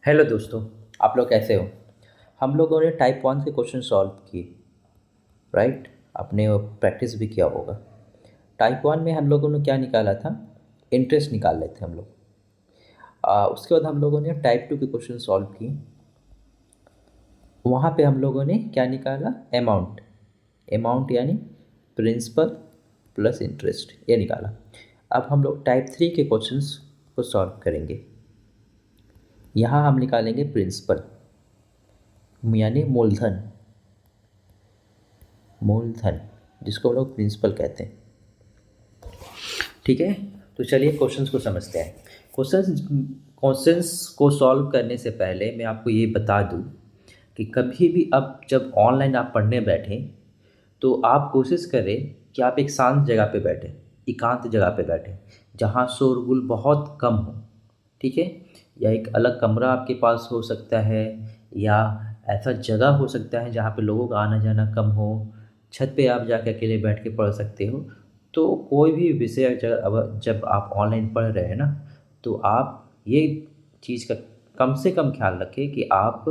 Hello दोस्तों। आप लोग कैसे हो? हम लोगों ने टाइप वन के क्वेश्चन सॉल्व किए। राइट। आपने प्रैक्टिस भी किया होगा। टाइप वन में हम लोगों ने क्या निकाला था? इंटरेस्ट निकाल रहे थे हम लोग। उसके बाद हम लोगों ने टाइप टू के क्वेश्चन सॉल्व किए। वहाँ पे हम लोगों ने क्या निकाला? अमाउंट। अमाउंट यानी प्रिंसिपल प्लस इंटरेस्ट, ये निकाला। अब हम लोग टाइप थ्री के क्वेश्चंस को सॉल्व करेंगे। यहाँ हम निकालेंगे प्रिंसिपल यानी मूलधन। मूलधन जिसको हम लोग प्रिंसिपल कहते हैं। ठीक है। तो चलिए क्वेश्चंस को समझते हैं। क्वेश्चंस क्वेश्चंस को सॉल्व करने से पहले मैं आपको ये बता दूं कि कभी भी अब जब ऑनलाइन आप पढ़ने बैठें तो आप कोशिश करें कि आप एक शांत जगह पे बैठें, एकांत जगह पे बैठें, जहाँ शोरगुल बहुत कम हो। ठीक है। या एक अलग कमरा आपके पास हो सकता है, या ऐसा जगह हो सकता है जहाँ पे लोगों का आना जाना कम हो। छत पे आप जाके अकेले बैठ के पढ़ सकते हो। तो कोई भी विषय अब जब आप ऑनलाइन पढ़ रहे हैं ना, तो आप ये चीज़ का कम से कम ख्याल रखें कि आप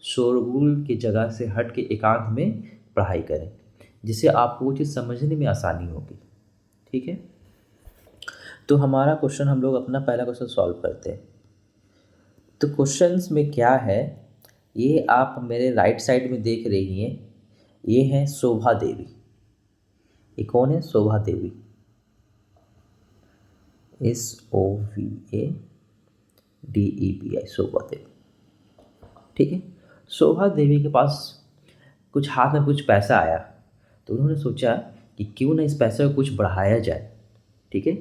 शोरगुल की जगह से हट के एकांत में पढ़ाई करें, जिससे आपको वो चीज़ समझने में आसानी होगी। ठीक है। तो हमारा क्वेश्चन, हम लोग अपना पहला क्वेश्चन सॉल्व करते हैं। तो क्वेश्चंस में क्या है, ये आप मेरे राइट साइड में देख रही हैं। ये है शोभा देवी। ये कौन है? शोभा देवी। SOVADEVI, शोभा देवी। ठीक है। शोभा देवी के पास कुछ हाथ में कुछ पैसा आया, तो उन्होंने सोचा कि क्यों ना इस पैसे को कुछ बढ़ाया जाए। ठीक है।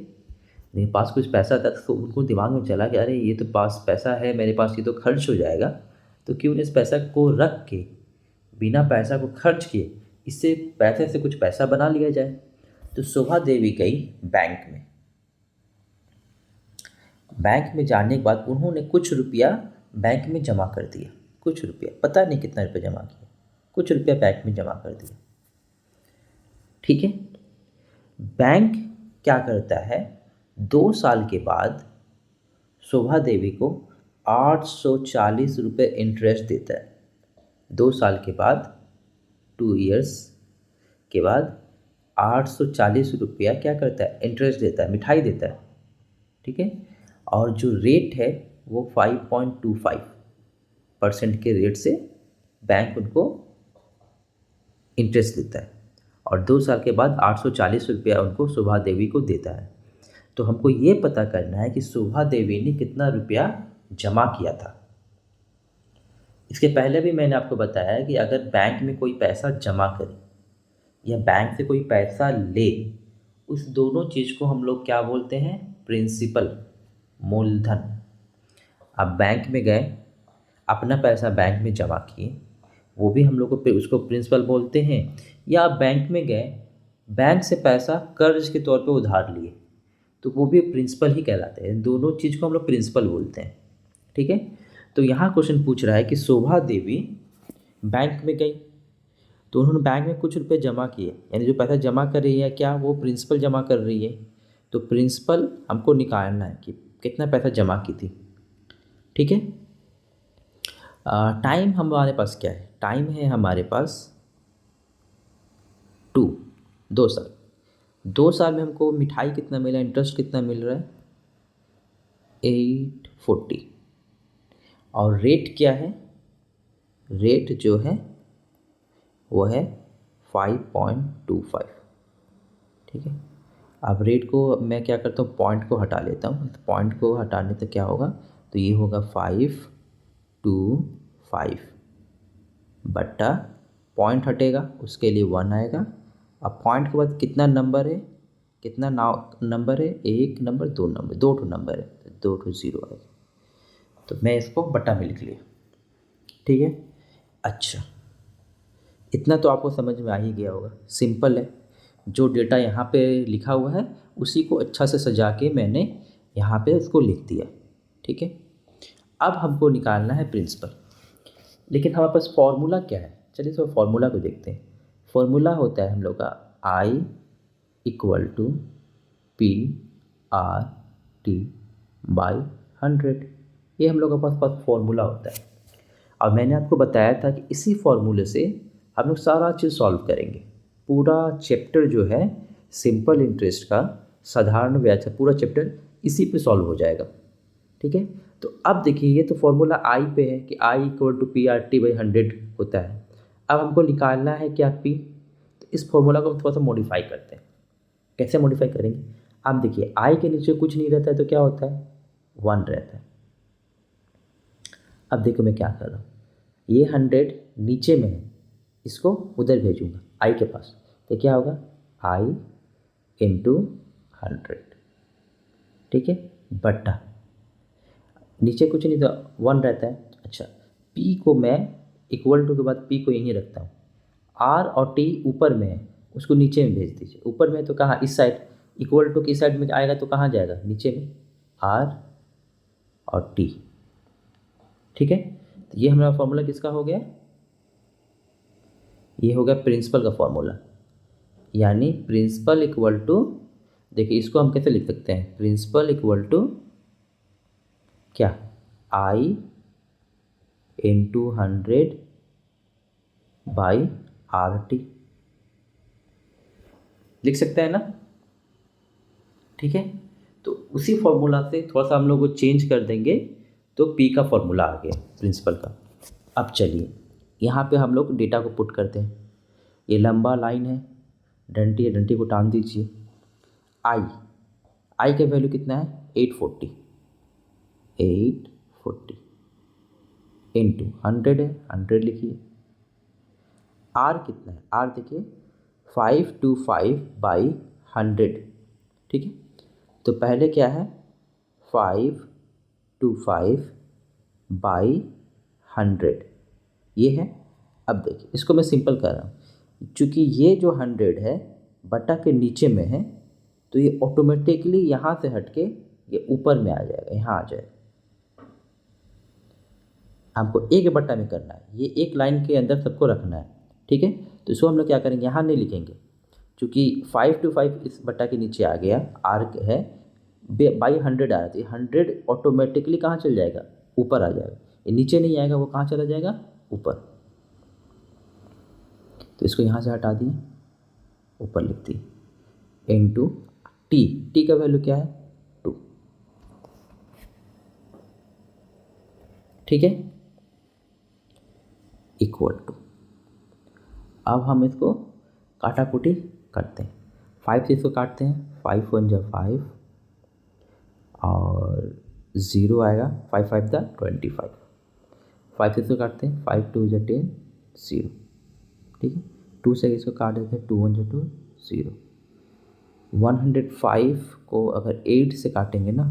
मेरे पास कुछ पैसा था तो उनको दिमाग में चला कि अरे ये तो पास पैसा है मेरे पास, ये तो खर्च हो जाएगा। तो क्यों ना इस पैसा को रख के, बिना पैसा को खर्च किए, इससे पैसे से कुछ पैसा बना लिया जाए। तो शोभा देवी गई बैंक में। बैंक में जाने के बाद उन्होंने कुछ रुपया बैंक में जमा कर दिया। कुछ रुपया, पता नहीं कितना रुपया जमा किया, कुछ रुपया बैंक में जमा कर दिया। ठीक है। बैंक क्या करता है, 2 साल के बाद शोभा देवी को 840 रुपये इंटरेस्ट देता है। 2 साल के बाद, 2 ईयर्स के बाद 840 रुपया क्या करता है? इंटरेस्ट देता है, मिठाई देता है। ठीक है। और जो रेट है वो 5.25% के रेट से बैंक उनको इंटरेस्ट देता है। और 2 साल के बाद 840 रुपया उनको शोभा देवी को देता है। तो हमको ये पता करना है कि शोभा देवी ने कितना रुपया जमा किया था। इसके पहले भी मैंने आपको बताया कि अगर बैंक में कोई पैसा जमा करे या बैंक से कोई पैसा ले, उस दोनों चीज़ को हम लोग क्या बोलते हैं? प्रिंसिपल, मूलधन। आप बैंक में गए, अपना पैसा बैंक में जमा किए, वो भी हम लोग को उसको प्रिंसिपल बोलते हैं। या आप बैंक में गए, बैंक से पैसा कर्ज के तौर पे उधार लिए, तो वो भी प्रिंसिपल ही कहलाते हैं। दोनों चीज़ को हम लोग प्रिंसिपल बोलते हैं। ठीक है। तो यहाँ क्वेश्चन पूछ रहा है कि शोभा देवी बैंक में गई, तो उन्होंने बैंक में कुछ रुपए जमा किए, यानी जो पैसा जमा कर रही है क्या वो प्रिंसिपल जमा कर रही है? तो प्रिंसिपल हमको निकालना है कि कितना पैसा जमा की थी। ठीक है। टाइम हमारे पास क्या है? टाइम है हमारे पास 2, 2 साल। 2 साल में हमको मिठाई कितना मिला, इंटरेस्ट कितना मिल रहा है? 840। और रेट क्या है? रेट जो है वो है 5.25। ठीक है। अब रेट को मैं क्या करता हूँ, पॉइंट को हटा लेता हूँ। तो पॉइंट को हटाने से क्या होगा, तो ये होगा 525 बट्टा पॉइंट हटेगा, उसके लिए 1 आएगा। अब पॉइंट के बाद कितना नंबर है, कितना नंबर है? एक नंबर, दो नंबर, दो ठो नंबर है, तो दो ठो ज़ीरो आएगा। तो मैं इसको बट्टा में लिख लिया। ठीक है। अच्छा, इतना तो आपको समझ में आ ही गया होगा, सिंपल है। जो डेटा यहाँ पे लिखा हुआ है उसी को अच्छा से सजा के मैंने यहाँ पे उसको लिख दिया। ठीक है। अब हमको निकालना है प्रिंसिपल, लेकिन हमारे पास फॉर्मूला क्या है? चलिए तो फॉर्मूला को देखते हैं। फॉर्मूला होता है हम लोग का I = P/R/T/100। ये हम लोग के पास फॉर्मूला होता है। और मैंने आपको बताया था कि इसी फॉर्मूले से हम लोग सारा चीज़ सॉल्व करेंगे। पूरा चैप्टर जो है सिंपल इंटरेस्ट का, साधारण ब्याज का पूरा चैप्टर इसी पे सॉल्व हो जाएगा। ठीक है, तो अब देखिए ये तो फॉर्मूला आई पे है कि I equal to P R T by 100 होता है। अब हमको निकालना है क्या पी, तो इस फॉर्मूला को हम थोड़ा सा मॉडिफाई करते हैं। कैसे मॉडिफाई करेंगे, आप देखिए आई के नीचे कुछ नहीं रहता है तो क्या होता है, 1 रहता है। अब देखो मैं क्या कर रहा हूँ, ये 100 नीचे में है, इसको उधर भेजूँगा आई के पास, तो क्या होगा आई इंटू 100, ठीक है, बट्टा नीचे कुछ नहीं तो 1 रहता है। अच्छा, P को मैं इक्वल टू के बाद P को यहीं रखता हूँ, R और T ऊपर में है, उसको नीचे में भेज दीजिए। ऊपर में तो कहाँ, इस साइड, इक्वल टू की साइड में आएगा तो कहाँ जाएगा, नीचे में, R और T। ठीक है, तो ये हमारा फॉर्मूला किसका हो गया, ये हो गया प्रिंसिपल का फॉर्मूला। यानी प्रिंसिपल इक्वल टू, देखिए इसको हम कैसे लिख सकते हैं, प्रिंसिपल इक्वल टू क्या, I इंटू 100 बाई RT लिख सकते हैं ना। ठीक है, तो उसी फॉर्मूला से थोड़ा सा हम लोग को चेंज कर देंगे तो P का फॉर्मूला आ गया प्रिंसिपल का। अब चलिए यहाँ पे हम लोग डेटा को पुट करते हैं। ये लंबा लाइन है, डंटी है, डंटी को टान दीजिए। आई का वैल्यू कितना है, 840 इंटू 100 है, 100 लिखिए। आर कितना है, आर देखिए 525 बाई 100। ठीक है, तो पहले क्या है 525 बाई 100 ये है। अब देखिए इसको मैं सिंपल कर रहा हूँ, चूँकि ये जो 100 है बटा के नीचे में है तो ये ऑटोमेटिकली यहाँ से हट के ये ऊपर में आ जाएगा, यहाँ आ जाएगा। हमको एक बट्टा में करना है, ये एक लाइन के अंदर सबको रखना है। ठीक है, तो इसको हम लोग क्या करेंगे, यहाँ नहीं लिखेंगे, क्योंकि 525 इस बट्टा के नीचे आ गया, आर है बाई 100 आ रहा था, 100 ऑटोमेटिकली कहाँ चल जाएगा, ऊपर आ जाएगा। ये नीचे नहीं आएगा, वो कहाँ चला जाएगा, ऊपर। तो इसको यहाँ से हटा दिए, ऊपर लिख दिए इंटू टी का वैल्यू क्या है 2। ठीक है, इक्वल टू, अब हम इसको काटाकुटी करते हैं, 5 से इसको काटते हैं, 5 1 जा 5 और 0 आएगा, 5 5 जा 25, 5 से इसको काटते हैं, 5 2 जा 10 0। ठीक है, 2 से इसको काट देते हैं, 2 1 जा 2 0। 105 को अगर 8 से काटेंगे ना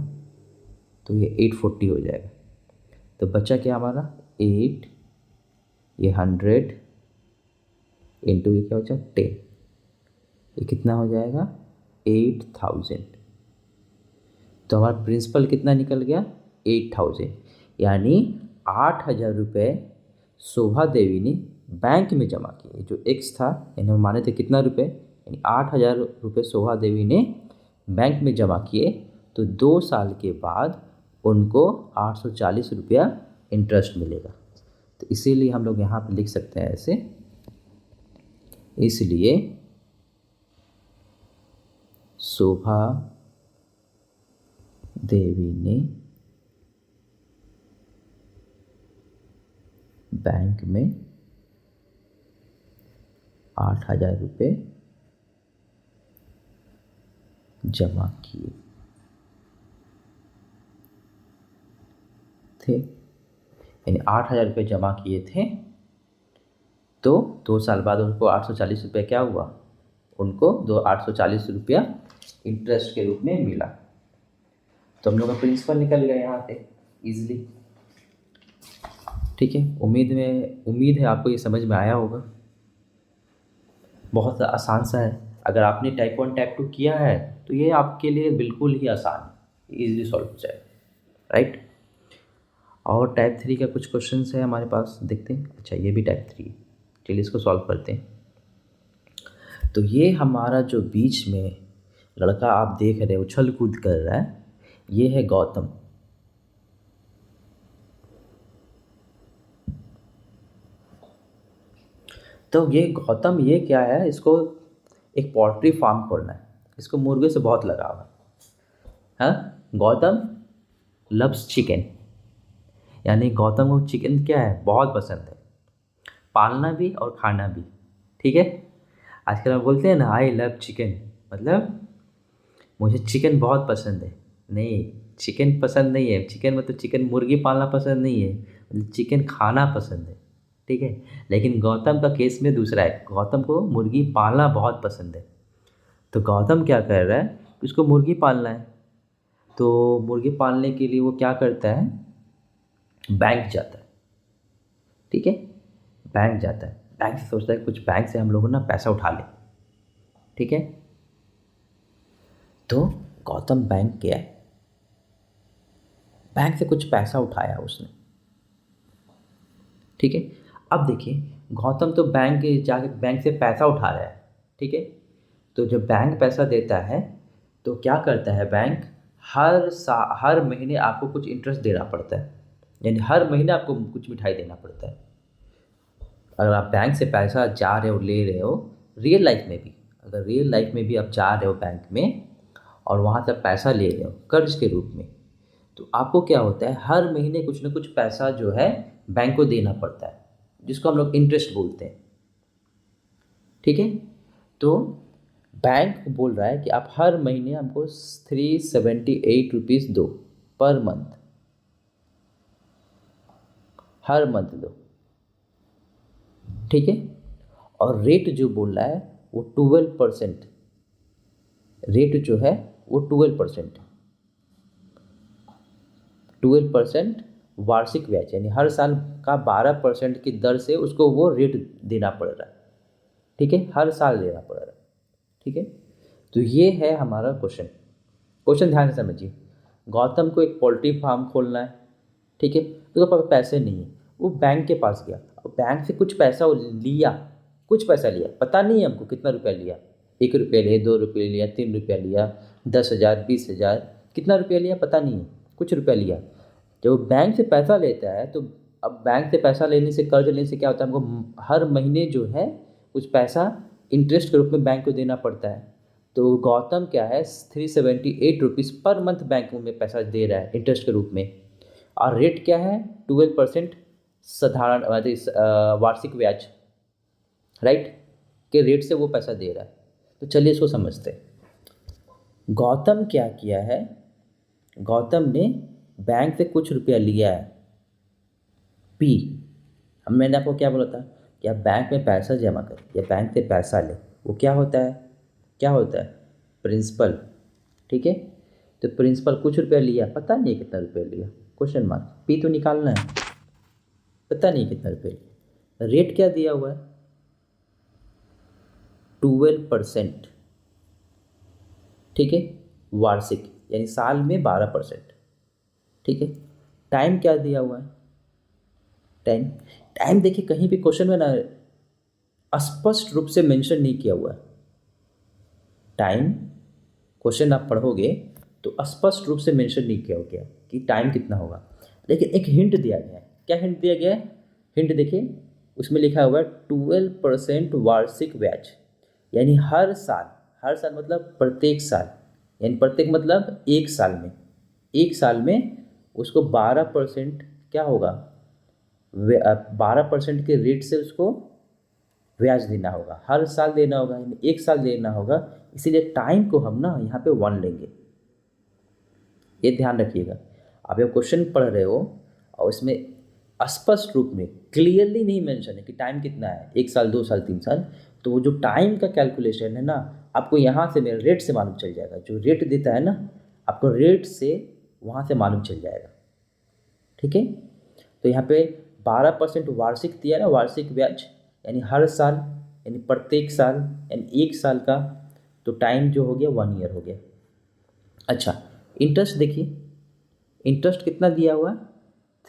तो ये 840 हो जाएगा। तो बचा क्या हमारा 8, ये 100 इंटू ये क्या बचा 10, ये कितना हो जाएगा 8000। तो हमारा प्रिंसिपल कितना निकल गया 8000, यानी 8000 रुपये शोभा देवी ने बैंक में जमा किए। जो एक्स था यानी हम माने थे कितना रुपये, यानी 8000 रुपये शोभा देवी ने बैंक में जमा किए, तो 2 साल के बाद उनको 840 रुपया इंटरेस्ट मिलेगा। तो इसीलिए हम लोग यहाँ पे लिख सकते हैं ऐसे, इसलिए शोभा देवी ने बैंक में 8000 रुपये जमा किए थे, यानी 8000 रुपये जमा किए थे, तो 2 साल बाद उनको 840 रुपये क्या हुआ, उनको 840 रुपया इंटरेस्ट के रूप में मिला। तो हम लोग का प्रिंसिपल निकल गया यहाँ से इजीली। ठीक है, उम्मीद है आपको ये समझ में आया होगा। बहुत आसान सा है, अगर आपने टाइप 1 टाइप 2 किया है तो ये आपके लिए बिल्कुल ही आसान है, इजीली सॉल्व हो जाएगा, राइट। और टाइप 3 का कुछ क्वेश्चन है हमारे पास, देखते हैं। अच्छा, ये भी टाइप 3, चलिए इसको सॉल्व करते हैं। तो ये हमारा जो बीच में लड़का आप देख रहे हैं उछल कूद कर रहा है, ये है गौतम। तो ये गौतम ये क्या है, इसको एक पोल्ट्री फार्म खोलना है, इसको मुर्गे से बहुत लगाव है। हाँ, गौतम लव्स चिकन, यानी गौतम को चिकन क्या है, बहुत पसंद है, पालना भी और खाना भी। ठीक है, आजकल हम बोलते हैं ना आई लव चिकन, मतलब मुझे चिकन बहुत पसंद है। नहीं, चिकन पसंद नहीं है, चिकन मतलब चिकन मुर्गी पालना पसंद नहीं है, मतलब चिकन खाना पसंद है। ठीक है, लेकिन गौतम का केस में दूसरा है, गौतम को मुर्गी पालना बहुत पसंद है। तो गौतम क्या कर रहा है, उसको मुर्गी पालना है। तो मुर्गी पालने के लिए वो क्या करता है, बैंक जाता है। ठीक है, बैंक जाता है, बैंक से सोचता है कुछ बैंक से हम लोग ना पैसा उठा लें। ठीक है, तो गौतम बैंक गया, बैंक से कुछ पैसा उठाया उसने। ठीक है, अब देखिए गौतम तो बैंक जाके बैंक से पैसा उठा रहा है। ठीक है, तो जब बैंक पैसा देता है तो क्या करता है बैंक, हर महीने आपको कुछ इंटरेस्ट देना पड़ता है, यानी हर महीने आपको कुछ मिठाई देना पड़ता है। अगर आप बैंक से पैसा जा रहे हो ले रहे हो, रियल लाइफ में भी, अगर रियल लाइफ में भी आप जा रहे हो बैंक में और वहाँ से पैसा ले रहे हो कर्ज के रूप में, तो आपको क्या होता है, हर महीने कुछ ना कुछ पैसा जो है बैंक को देना पड़ता है, जिसको हम लोग इंटरेस्ट बोलते हैं। ठीक है, तो बैंक बोल रहा है कि आप हर महीने हमको 378 रुपीज़ दो पर मंथ, हर मंथ दो। ठीक है, और रेट जो बोल रहा है वो 12%, रेट जो है वो 12%, 12% वार्षिक ब्याज, यानी हर साल का 12% की दर से उसको वो रेट देना पड़ रहा है। ठीक है, हर साल देना पड़ रहा है। ठीक है, तो ये है हमारा क्वेश्चन। क्वेश्चन ध्यान से समझिए, गौतम को एक पोल्ट्री फार्म खोलना है। ठीक है, तो उसके पास पैसे नहीं है, वो बैंक के पास गया और बैंक से कुछ पैसा वो लिया, कुछ पैसा लिया, पता नहीं है हमको कितना रुपया लिया, 1 रुपया लिया, 2 रुपये लिया, 3 रुपया लिया, 10,000, 20,000, कितना रुपया लिया पता नहीं है, कुछ रुपया लिया। जब वो बैंक से पैसा लेता है तो अब बैंक से पैसा लेने से, कर्ज लेने से क्या होता है, हमको हर महीने जो है कुछ पैसा इंटरेस्ट के रूप में बैंक को देना पड़ता है। तो गौतम क्या है, 378 रुपीज़ पर मंथ बैंक में पैसा दे रहा है इंटरेस्ट के रूप में, और रेट क्या है, 12% साधारण वार्षिक ब्याज, राइट, के रेट से वो पैसा दे रहा है। तो चलिए इसको समझते हैं। गौतम क्या किया है, गौतम ने बैंक से कुछ रुपया लिया है, पी, अब मैंने आपको क्या बोला था कि आप बैंक में पैसा जमा कर या बैंक से पैसा ले, वो क्या होता है, क्या होता है, प्रिंसिपल। ठीक है, तो प्रिंसिपल कुछ रुपया लिया, पता नहीं है कितना रुपया लिया, क्वेश्चन मार्क, पी तो निकालना है, पता नहीं कितना रुपया लिया। रेट क्या दिया हुआ है, 12%। ठीक है, वार्षिक यानी साल में 12%। ठीक है, टाइम क्या दिया हुआ है, टाइम, टाइम देखिए कहीं भी क्वेश्चन में ना स्पष्ट रूप से मेंशन नहीं किया हुआ है टाइम, क्वेश्चन आप पढ़ोगे तो स्पष्ट रूप से मेंशन नहीं किया गया कि टाइम कितना होगा, लेकिन एक हिंट दिया गया है। क्या हिंट दिया गया है, हिंट देखिए, उसमें लिखा हुआ है 12% वार्षिक ब्याज, यानी हर साल, हर साल मतलब प्रत्येक साल, यानी प्रत्येक मतलब एक साल में, एक साल में उसको 12% क्या होगा, 12% के रेट से उसको ब्याज देना होगा, हर साल देना होगा, यानी एक साल देना होगा। इसीलिए टाइम को हम ना यहाँ पे 1 लेंगे, ये ध्यान रखिएगा। आप जब क्वेश्चन पढ़ रहे हो और उसमें स्पष्ट रूप में क्लियरली नहीं मेंशन है कि टाइम कितना है, 1 साल, 2 साल, 3 साल, तो वो जो टाइम का कैलकुलेशन है ना, आपको यहाँ से मेरे रेट से मालूम चल जाएगा, जो रेट देता है ना आपको रेट से वहाँ से मालूम चल जाएगा। ठीक है, तो यहाँ पे 12% वार्षिक दिया ना, वार्षिक ब्याज, यानी हर साल, यानी प्रत्येक साल, यानी एक साल का, तो टाइम जो हो गया 1 ईयर हो गया। अच्छा, इंटरेस्ट देखिए, इंटरेस्ट कितना दिया हुआ,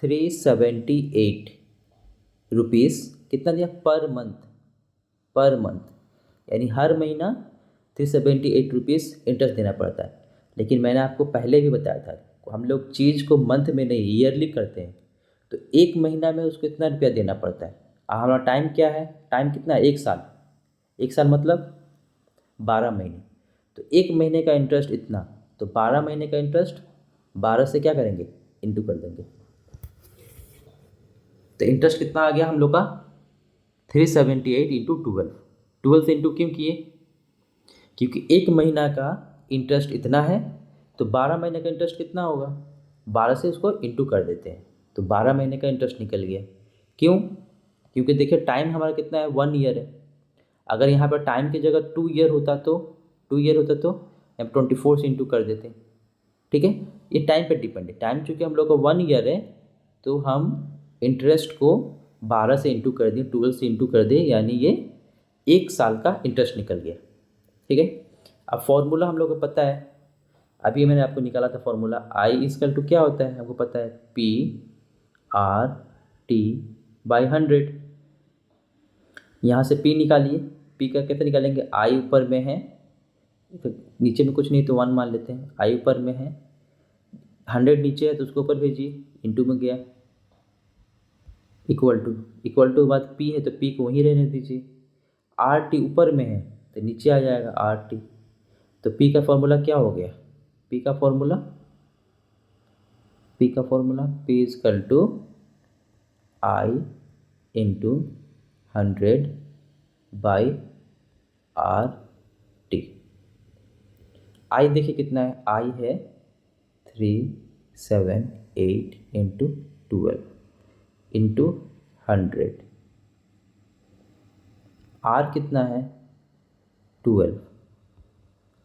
378 रुपीज़, कितना दिया पर मंथ, पर मंथ, यानी हर महीना 378 रुपीज़ इंटरेस्ट देना पड़ता है। लेकिन मैंने आपको पहले भी बताया था, हम लोग चीज़ को मंथ में नहीं ईयरली करते हैं, तो एक महीना में उसको इतना रुपया देना पड़ता है, हमारा टाइम क्या है, टाइम कितना है, 1 साल। 1 साल मतलब 12 महीने। तो 1 महीने का इंटरेस्ट इतना, तो 12 महीने का इंटरेस्ट 12 से क्या करेंगे, इंटू कर देंगे। तो इंटरेस्ट कितना आ गया हम लोग का, 378 इंटू 12। 12 से इंटू क्यों किए, क्योंकि 1 महीना का इंटरेस्ट इतना है, तो 12 महीने का इंटरेस्ट कितना होगा, 12 से उसको इंटू कर देते हैं, तो 12 महीने का इंटरेस्ट निकल गया। क्यों, क्योंकि देखिए टाइम हमारा कितना है, 1 ईयर है। अगर यहाँ पर टाइम की जगह 2 ईयर होता तो 2 ईयर होता तो यहाँ पर 24 से इंटू कर देते। ठीक है, ये टाइम पे डिपेंड है। टाइम चूँकि हम लोग का 1 ईयर है, तो हम इंटरेस्ट को 12 से इंटू कर दें, 12 से इंटू कर दें, यानी ये 1 साल का इंटरेस्ट निकल गया। ठीक है, अब फॉर्मूला हम लोग को पता है, अभी मैंने आपको निकाला था फॉर्मूला, आई इक्वल टू क्या होता है हमको पता है, पी आर टी बाई 100। यहाँ से पी निकालिए, पी का कैसे निकालेंगे, आई ऊपर में है, तो नीचे में कुछ नहीं तो 1 मान लेते हैं, आई ऊपर में है, 100 नीचे है तो उसको ऊपर भेजिए, इंटू में गया, इक्वल टू बाद पी है तो पी को वहीं रहने दीजिए, आर टी ऊपर में है तो नीचे आ जाएगा आर टी। तो पी का फॉर्मूला क्या हो गया, पी का formula P equal to I into 100 by R T. I देखिए कितना है, आई है 378 इंटू 12 इंटू 100, आर कितना है 12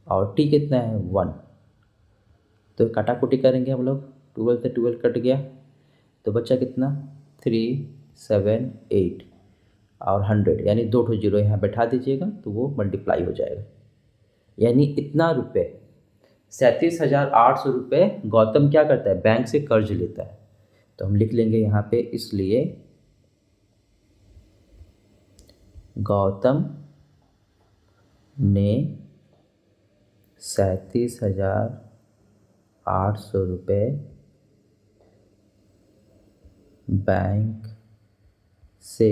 और टी कितना है 1। तो काटाकुटी करेंगे हम लोग, 12 से 12 कट गया तो बचा कितना 378 और 100, यानी 2 जीरो यहाँ बैठा दीजिएगा तो वो मल्टीप्लाई हो जाएगा। यानी इतना रुपये 37,800 रुपये गौतम क्या करता है, बैंक से कर्ज लेता है। तो हम लिख लेंगे यहाँ पे, इसलिए गौतम ने 37,800 रुपये बैंक से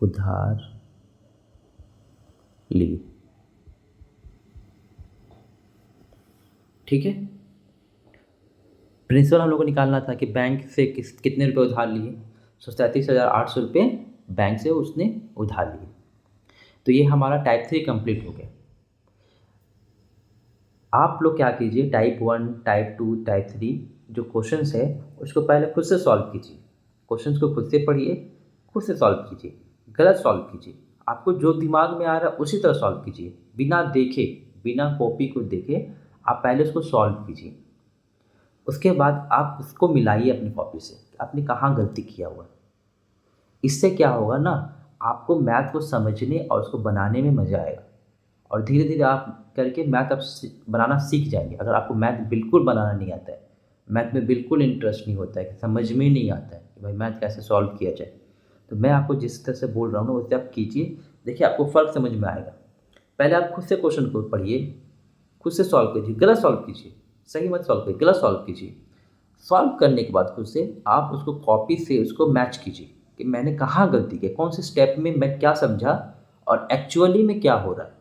उधार ली। ठीक है, प्रिंसिपल हम लोग को निकालना था कि बैंक से कितने रुपए उधार लिए, 37,800 रुपये बैंक से उसने उधार लिए। तो ये हमारा टाइप 3 कंप्लीट हो गया। आप लोग क्या कीजिए, टाइप 1, टाइप 2, टाइप 3 जो क्वेश्चंस है उसको पहले खुद से सॉल्व कीजिए। क्वेश्चंस को खुद से पढ़िए, खुद से सॉल्व कीजिए, गलत सॉल्व कीजिए। आपको जो दिमाग में आ रहा है उसी तरह सॉल्व कीजिए, बिना देखे, बिना कॉपी को देखे आप पहले उसको सॉल्व कीजिए। उसके बाद आप उसको मिलाइए अपनी कॉपी से, आपने कहाँ गलती किया हुआ। इससे क्या होगा ना, आपको मैथ को समझने और उसको बनाने में मज़ा आएगा, और धीरे धीरे आप करके मैथ आप बनाना सीख जाएंगे। अगर आपको मैथ बिल्कुल बनाना नहीं आता है, मैथ में बिल्कुल इंटरेस्ट नहीं होता है, समझ में नहीं आता है कि भाई मैथ कैसे सॉल्व किया जाए, तो मैं आपको जिस तरह से बोल रहा हूँ ना वैसे आप कीजिए, देखिए आपको फ़र्क समझ में आएगा। पहले आप खुद से क्वेश्चन को पढ़िए, खुद से सॉल्व कीजिए, गलत सॉल्व कीजिए, सही मत सॉल्व कीजिए, गलत सॉल्व कीजिए। सॉल्व करने के बाद खुद से आप उसको कॉपी से उसको मैच कीजिए कि मैंने कहाँ गलती की, कौन से स्टेप में मैं क्या समझा और एक्चुअली में क्या हो रहा है,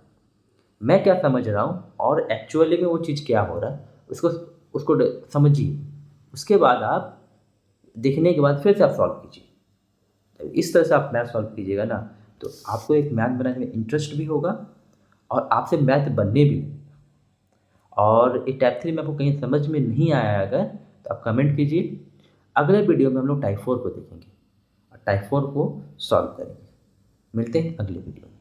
मैं क्या समझ रहा हूँ और एक्चुअली में वो चीज़ क्या हो रहा है, उसको उसको समझिए। उसके बाद आप देखने के बाद फिर से आप सॉल्व कीजिए। इस तरह से आप मैथ सॉल्व कीजिएगा ना, तो आपको एक मैथ बनाने में इंटरेस्ट भी होगा और आपसे मैथ बनने भी। और ये टाइप 3 में आपको कहीं समझ में नहीं आया अगर, तो आप कमेंट कीजिए। अगले वीडियो में हम लोग टाइप 4 को देखेंगे और टाइप 4 को सॉल्व करेंगे। मिलते हैं अगले वीडियो में।